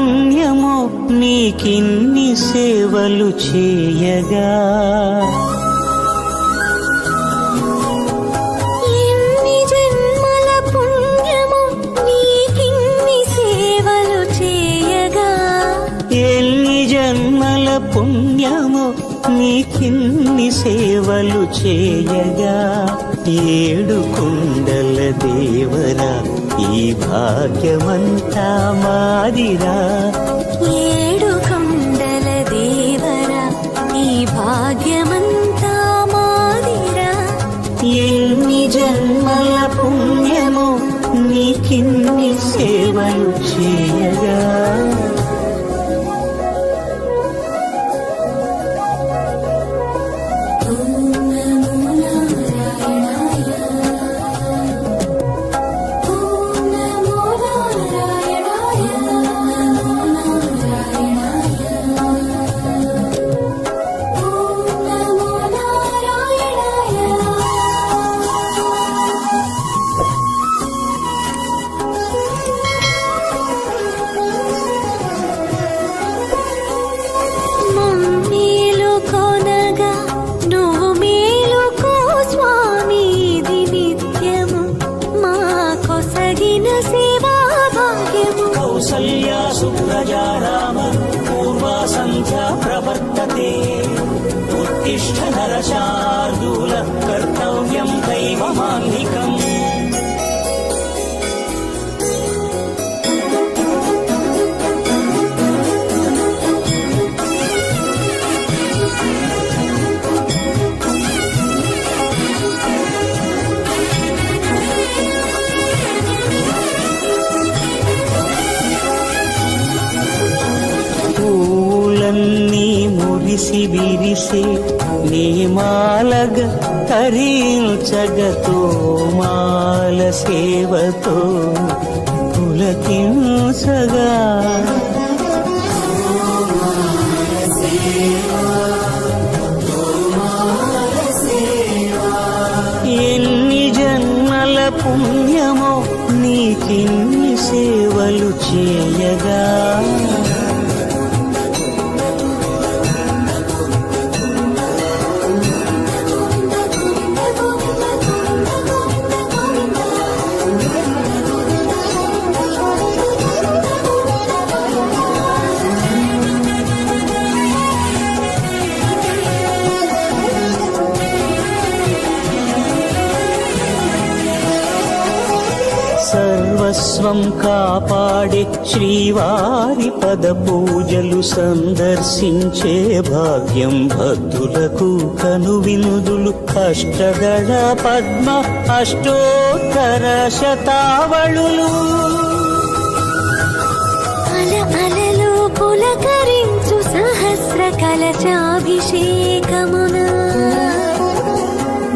పుణ్యమో నీకిన్ని సేవలు చేయగా. ఎన్ని జన్మల పుణ్యమో నీకిన్ని సేవలు చేయగా. ఎన్ని జన్మల పుణ్యమో నీకిన్ని సేవలు చేయగా. ఏడు కుండల దేవరా ఈ భాగ్యమంతా మాదిరా. ఏడు కొండల దేవరా ఈ భాగ్యమంతా మాదిరా. ఎన్ని జన్మల పుణ్యమో నీకిన్ని సేవలు చేయగా. కౌసల్యా సుప్రజా రామ పూర్వా సంధ్యా ప్రవర్తతే. ఉత్తిష్ఠ నరశార్దూల కర్తవ్యం దైవమాన్నికం. పూలన్నీ మురిసి విరిసే నేమాలగ తరించగతో మాల సేవతో పులకించగా. ఎన్ని జన్మల పుణ్యమో నీకిన్ని సేవలు చేయగా. సర్వస్వం కాపాడే శ్రీవారి పద పూజలు సందర్శించే భాగ్యం భక్తులకు కనువినుదులు. అష్టదళ పద్మ అష్టోత్తర శతావళులు అలలు పులకరించు సహస్ర కలచాభిషేకమున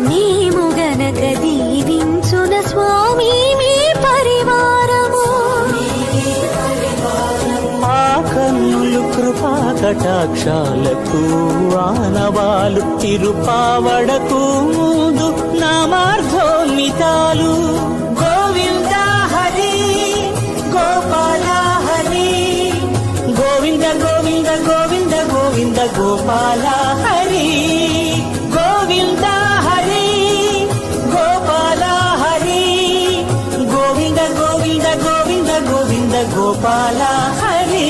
మేము గనక దీవించున స్వామి మీ పరివారము. ఆ కన్నులు కృపా కటాక్షాలకు ఆనవాలు తిరుపావడకు ముందు నామార్థోన్మితాలు. గోవింద హరి గోపాల హరి గోవింద గోవింద గోవింద గోవింద గోపాల హరి. గోవింద హరి గోపాల హరి గోవింద గోవింద గోవింద గోవింద గోపాల హరి.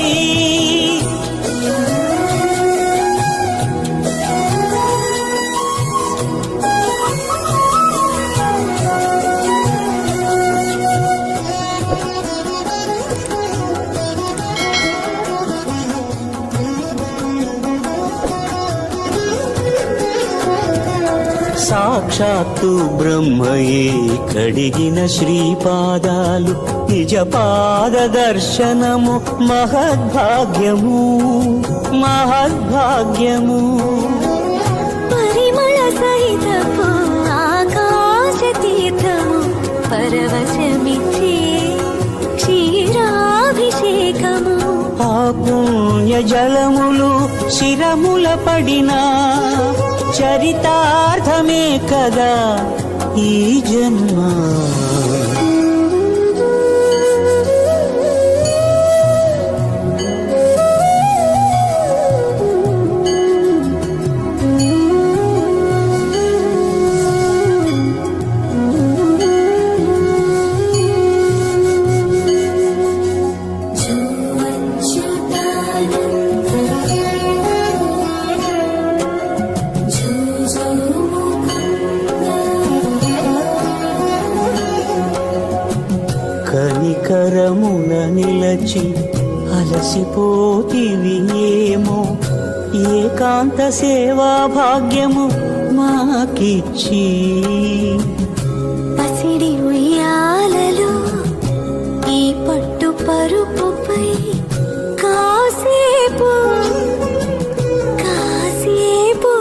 సాక్షాత్తు బ్రహ్మయే కడిగిన శ్రీపాదాలు నిజ పాద దర్శనము మహద్భాగ్యము మహద్భాగ్యము. పరిమళ సహితపు ఆకాశ తీర్థము పరవశమిచ్చే క్షీరాభిషేకము. ఆ పుణ్య జలములు శిరముల పడినా చరితార్థమే కదా ఈ జన్మ. పరమున నిలచి అలసిపోతివి ఏమో ఏకాంత సేవా భాగ్యము మాకిచ్చి పసిడి ఉయ్యాలలో ఈ పట్టు పరుపుపై కాసేపు కాసేపు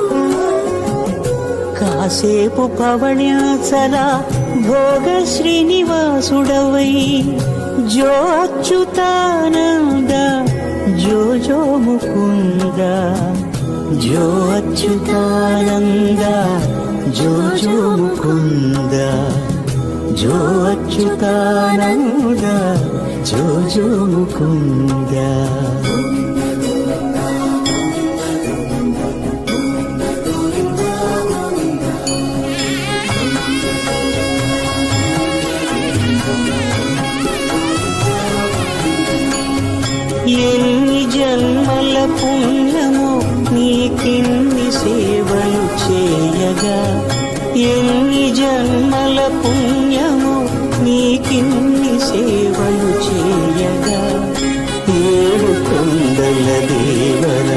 కాసేపు పవణ్యాచల భోగ శ్రీనివాసుడవై జో అచ్యుతానంద జో జో ముకుంద జో అచ్యుతానంద జో జో ముకుంద జో అచ్యుతానంద జో జో ముకుంద ఎన్ని జన్మల పుణ్యమో నీకిన్ని సేవలు చేయగా ఎన్ని జన్మల పుణ్యమో నీకిన్ని సేవలు చేయగా ఏడు కొండల దేవర